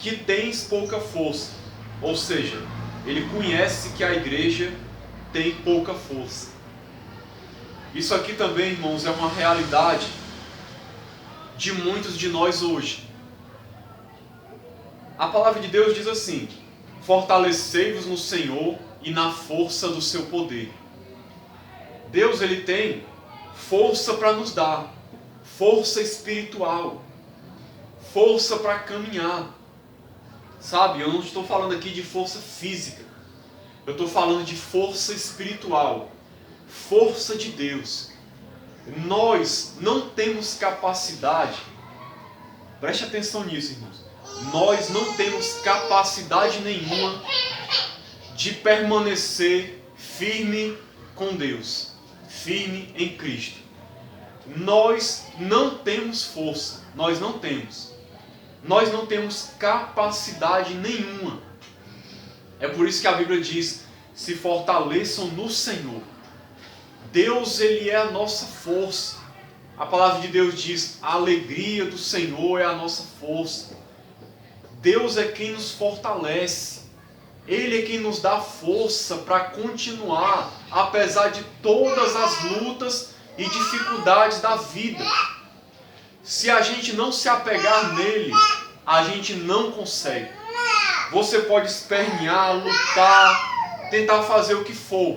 que tens pouca força. Ou seja, ele conhece que a igreja tem pouca força. Isso aqui também, irmãos, é uma realidade de muitos de nós hoje. A palavra de Deus diz assim: fortalecei-vos no Senhor e na força do seu poder. Deus, ele tem força para nos dar, força espiritual, força para caminhar. Sabe, eu não estou falando aqui de força física, eu estou falando de força espiritual, força de Deus. Nós não temos capacidade, preste atenção nisso, irmãos, nós não temos capacidade nenhuma de permanecer firme com Deus, firme em Cristo. Nós não temos força, nós não temos capacidade nenhuma. É por isso que a Bíblia diz: se fortaleçam no Senhor. Deus, ele é a nossa força. A palavra de Deus diz: a alegria do Senhor é a nossa força. Deus é quem nos fortalece. Ele é quem nos dá força para continuar, apesar de todas as lutas e dificuldades da vida. Se a gente não se apegar nele, a gente não consegue. Você pode espernear, lutar, tentar fazer o que for.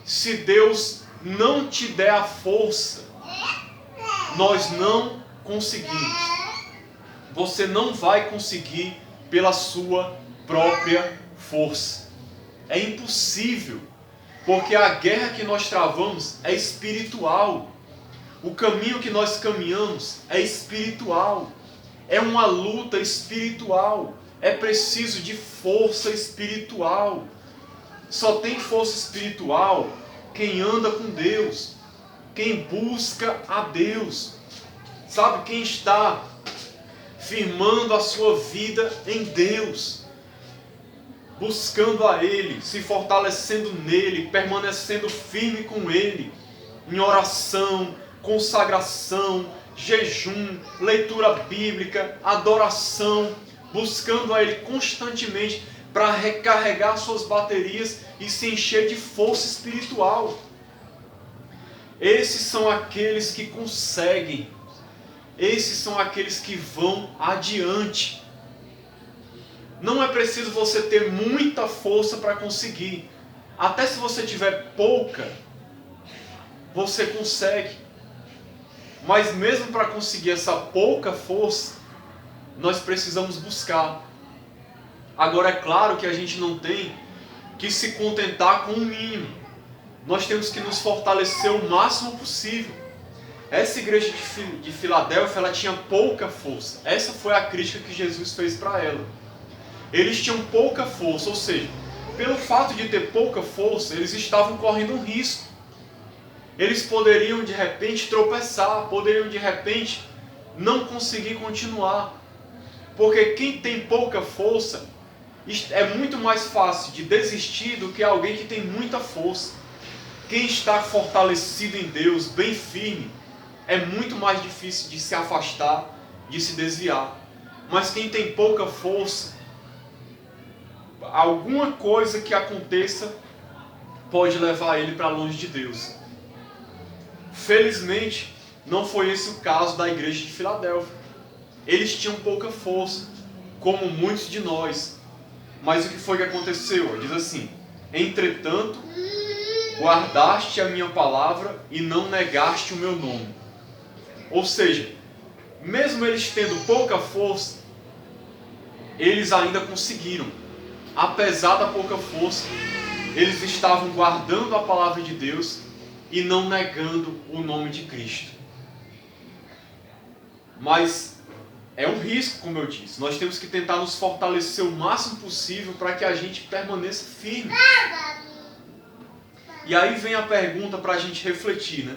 Se Deus não te der a força, nós não conseguimos. Você não vai conseguir pela sua própria força. É impossível, porque a guerra que nós travamos é espiritual. O caminho que nós caminhamos é espiritual. É uma luta espiritual. É preciso de força espiritual. Só tem força espiritual quem anda com Deus, quem busca a Deus. Sabe, quem está firmando a sua vida em Deus, buscando a Ele, se fortalecendo nele, permanecendo firme com Ele, em oração, consagração, jejum, leitura bíblica, adoração, buscando a Ele constantemente para recarregar suas baterias e se encher de força espiritual. Esses são aqueles que conseguem. Esses são aqueles que vão adiante. Não é preciso você ter muita força para conseguir. Até se você tiver pouca, você consegue. Mas mesmo para conseguir essa pouca força, nós precisamos buscar. Agora é claro que a gente não tem que se contentar com o mínimo. Nós temos que nos fortalecer o máximo possível. Essa igreja de Filadélfia, ela tinha pouca força. Essa foi a crítica que Jesus fez para ela. Eles tinham pouca força, ou seja, pelo fato de ter pouca força, eles estavam correndo um risco. Eles poderiam de repente tropeçar, poderiam de repente não conseguir continuar. Porque quem tem pouca força, é muito mais fácil de desistir do que alguém que tem muita força. Quem está fortalecido em Deus, bem firme, é muito mais difícil de se afastar, de se desviar. Mas quem tem pouca força, alguma coisa que aconteça pode levar ele para longe de Deus. Felizmente, não foi esse o caso da igreja de Filadélfia. Eles tinham pouca força, como muitos de nós. Mas o que foi que aconteceu? Diz assim: entretanto, guardaste a minha palavra e não negaste o meu nome. Ou seja, mesmo eles tendo pouca força, eles ainda conseguiram. Apesar da pouca força, eles estavam guardando a palavra de Deus e não negando o nome de Cristo. Mas é um risco, como eu disse. Nós temos que tentar nos fortalecer o máximo possível para que a gente permaneça firme. E aí vem a pergunta para a gente refletir, né?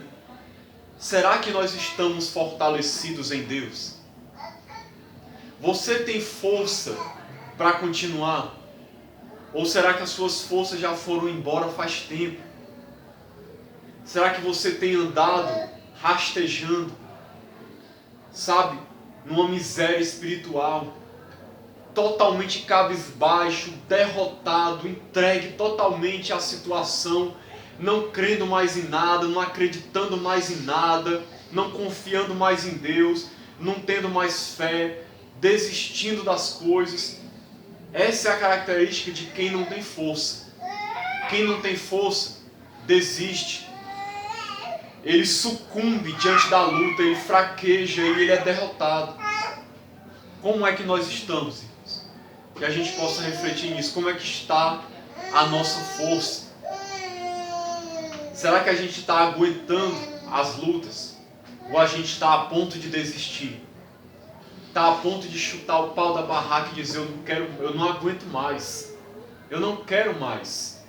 Será que nós estamos fortalecidos em Deus? Você tem força para continuar? Ou será que as suas forças já foram embora faz tempo? Será que você tem andado rastejando, sabe, numa miséria espiritual? totalmente cabisbaixo, derrotado, entregue totalmente à situação, não crendo mais em nada, não acreditando mais em nada, não confiando mais em Deus, não tendo mais fé, desistindo das coisas. Essa é a característica de quem não tem força. Quem não tem força, desiste. Ele sucumbe diante da luta, ele fraqueja e ele é derrotado. Como é que nós estamos, irmãos? Que a gente possa refletir nisso. Como é que está a nossa força? Será que a gente está aguentando as lutas? Ou a gente está a ponto de desistir? Está a ponto de chutar o pau da barraca e dizer: eu não aguento mais. Eu não quero mais.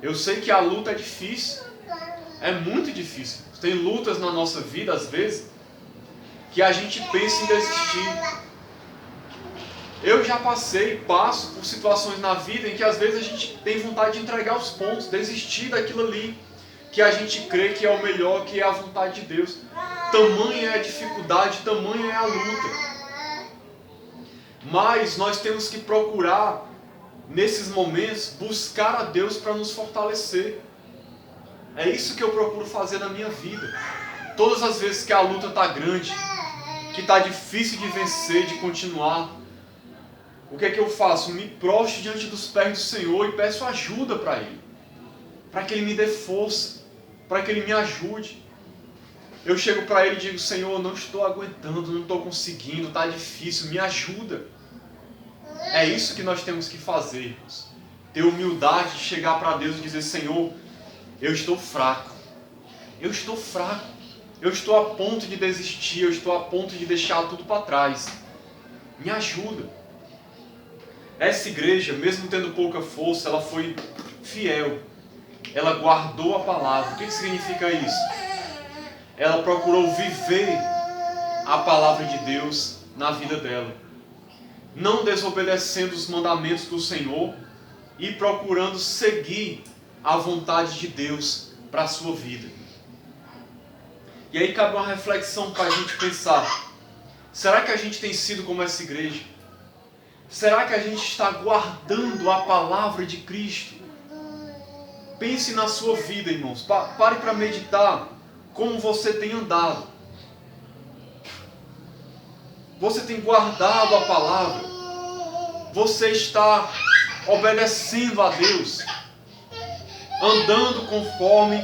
Eu sei que a luta é difícil. É muito difícil. Tem lutas na nossa vida, às vezes, que a gente pensa em desistir. Eu já passo por situações na vida em que às vezes a gente tem vontade de entregar os pontos, desistir daquilo ali que a gente crê que é o melhor, que é a vontade de Deus. Tamanha é a dificuldade, tamanha é a luta. Mas nós temos que procurar, nesses momentos, buscar a Deus para nos fortalecer. É isso que eu procuro fazer na minha vida. Todas as vezes que a luta está grande, que está difícil de vencer, de continuar, o que é que eu faço? Me prostro diante dos pés do Senhor e peço ajuda para Ele. Para que Ele me dê força, para que Ele me ajude. Eu chego para Ele e digo: Senhor, não estou aguentando, não estou conseguindo, está difícil, me ajuda. É isso que nós temos que fazer, irmãos. Ter humildade de chegar para Deus e dizer: Senhor, eu estou fraco. Eu estou fraco. Eu estou a ponto de desistir, eu estou a ponto de deixar tudo para trás. Me ajuda. Essa igreja, mesmo tendo pouca força, ela foi fiel. Ela guardou a palavra. O que significa isso? Ela procurou viver a palavra de Deus na vida dela. Não desobedecendo os mandamentos do Senhor e procurando seguir a vontade de Deus para a sua vida. E aí cabe uma reflexão para a gente pensar: será que a gente tem sido como essa igreja? Será que a gente está guardando a palavra de Cristo? Pense na sua vida, irmãos. Pare para meditar como você tem andado. Você tem guardado a palavra? Você está obedecendo a Deus? Andando conforme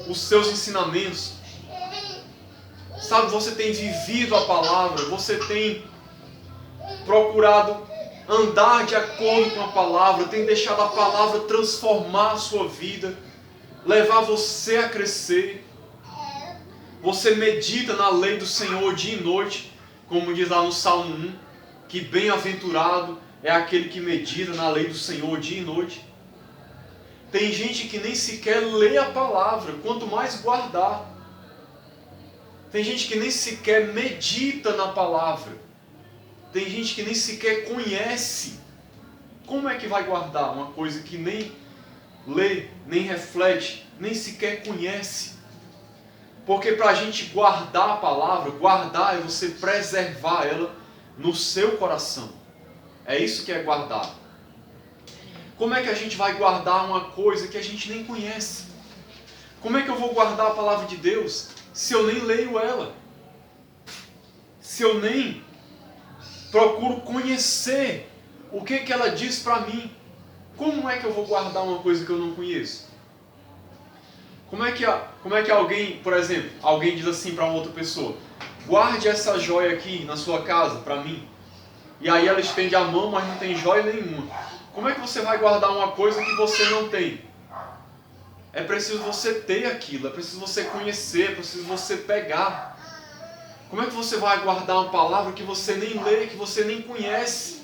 os seus ensinamentos? Sabe, você tem vivido a palavra? Você tem procurado andar de acordo com a palavra, tem deixado a palavra transformar a sua vida, levar você a crescer. Você medita na lei do Senhor dia e noite, como diz lá no Salmo 1, que bem-aventurado é aquele que medita na lei do Senhor dia e noite. Tem gente que nem sequer lê a palavra, quanto mais guardar. Tem gente que nem sequer medita na palavra. Tem gente que nem sequer conhece. Como é que vai guardar uma coisa que nem lê, nem reflete, nem sequer conhece? Porque para a gente guardar a palavra, guardar é você preservar ela no seu coração. É isso que é guardar. Como é que a gente vai guardar uma coisa que a gente nem conhece? Como é que eu vou guardar a palavra de Deus se eu nem leio ela? Se eu nem procuro conhecer o que ela diz para mim? Como é que eu vou guardar uma coisa que eu não conheço? Como é que alguém, por exemplo, alguém diz assim para uma outra pessoa: guarde essa joia aqui na sua casa para mim. E aí ela estende a mão, mas não tem joia nenhuma. Como é que você vai guardar uma coisa que você não tem? É preciso você ter aquilo, é preciso você conhecer, é preciso você pegar. Como é que você vai guardar uma palavra que você nem lê, que você nem conhece?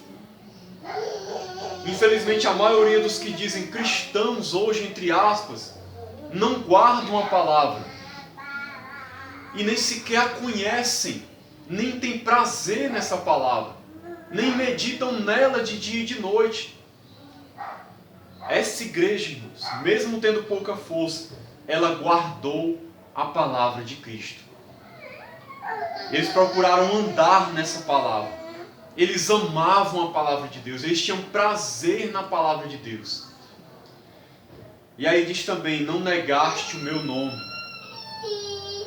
Infelizmente, a maioria dos que dizem cristãos hoje, entre aspas, não guardam a palavra. E nem sequer a conhecem, nem têm prazer nessa palavra, nem meditam nela de dia e de noite. Essa igreja, irmãos, mesmo tendo pouca força, ela guardou a palavra de Cristo. Eles procuraram andar nessa palavra. Eles amavam a palavra de Deus, eles tinham prazer na palavra de Deus. E aí diz também, não negaste o meu nome.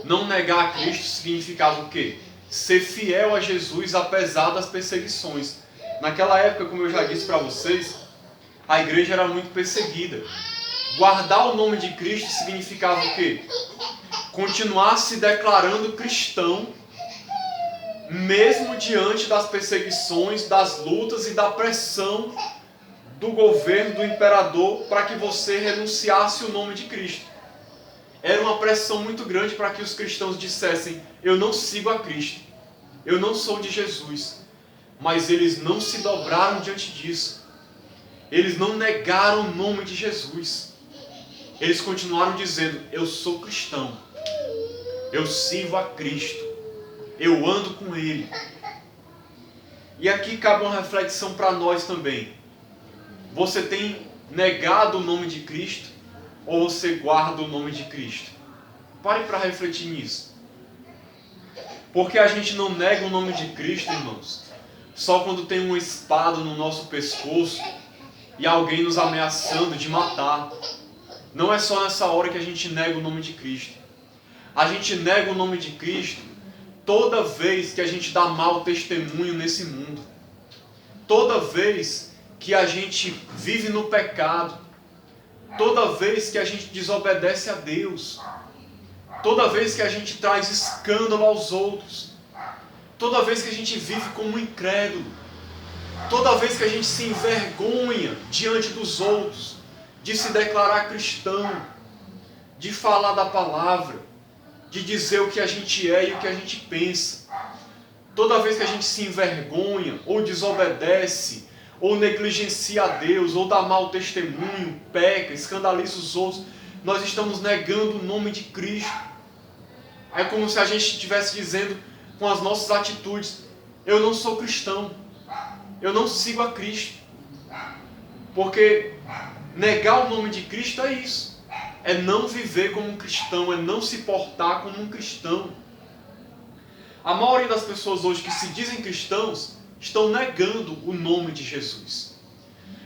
Não negar a Cristo significava o quê? Ser fiel a Jesus apesar das perseguições. Naquela época, como eu já disse para vocês, a igreja era muito perseguida. Guardar o nome de Cristo significava o quê? Continuar se declarando cristão, mesmo diante das perseguições, das lutas e da pressão do governo, do imperador, para que você renunciasse o nome de Cristo. Era uma pressão muito grande para que os cristãos dissessem, eu não sigo a Cristo, eu não sou de Jesus. Mas eles não se dobraram diante disso. Eles não negaram o nome de Jesus. Eles continuaram dizendo, eu sou cristão, eu sirvo a Cristo, eu ando com Ele. E aqui cabe uma reflexão para nós também. Você tem negado o nome de Cristo ou você guarda o nome de Cristo? Pare para refletir nisso. Porque a gente não nega o nome de Cristo, irmãos, só quando tem uma espada no nosso pescoço e alguém nos ameaçando de matar. Não é só nessa hora que a gente nega o nome de Cristo. A gente nega o nome de Cristo toda vez que a gente dá mau testemunho nesse mundo. Toda vez que a gente vive no pecado. Toda vez que a gente desobedece a Deus. Toda vez que a gente traz escândalo aos outros. Toda vez que a gente vive como um incrédulo. Toda vez que a gente se envergonha diante dos outros. De se declarar cristão. De falar da palavra. De dizer o que a gente é e o que a gente pensa. Toda vez que a gente se envergonha, ou desobedece, ou negligencia a Deus, ou dá mau testemunho, peca, escandaliza os outros, nós estamos negando o nome de Cristo. É como se a gente estivesse dizendo com as nossas atitudes, eu não sou cristão, eu não sigo a Cristo. Porque negar o nome de Cristo é isso. É não viver como um cristão, é não se portar como um cristão. A maioria das pessoas hoje que se dizem cristãos estão negando o nome de Jesus.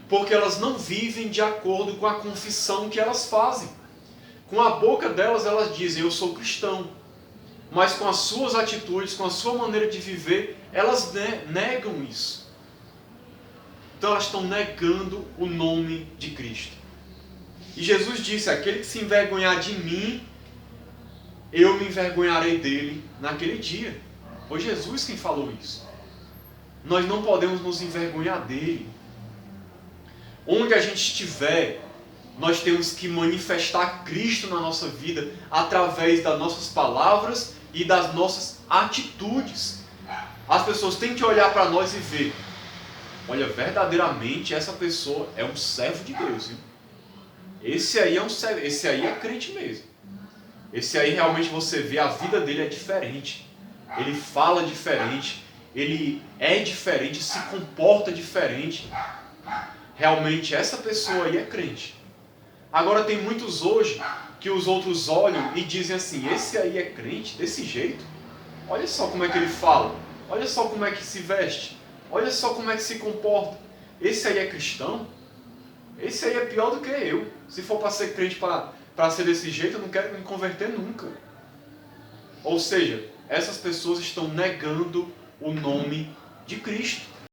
Porque elas não vivem de acordo com a confissão que elas fazem. Com a boca delas, elas dizem, eu sou cristão. Mas com as suas atitudes, com a sua maneira de viver, elas negam isso. Então elas estão negando o nome de Cristo. E Jesus disse, aquele que se envergonhar de mim, eu me envergonharei dele naquele dia. Foi Jesus quem falou isso. Nós não podemos nos envergonhar dele. Onde a gente estiver, nós temos que manifestar Cristo na nossa vida através das nossas palavras e das nossas atitudes. As pessoas têm que olhar para nós e ver, olha, verdadeiramente essa pessoa é um servo de Deus, viu? Esse aí é um servo, esse aí é crente mesmo. Esse aí realmente você vê, a vida dele é diferente. Ele fala diferente, ele é diferente, se comporta diferente. Realmente essa pessoa aí é crente. Agora tem muitos hoje que os outros olham e dizem assim, esse aí é crente desse jeito? Olha só como é que ele fala, olha só como é que se veste, olha só como é que se comporta. Esse aí é cristão? Esse aí é pior do que eu. Se for para ser crente para ser desse jeito, eu não quero me converter nunca. Ou seja, essas pessoas estão negando o nome de Cristo.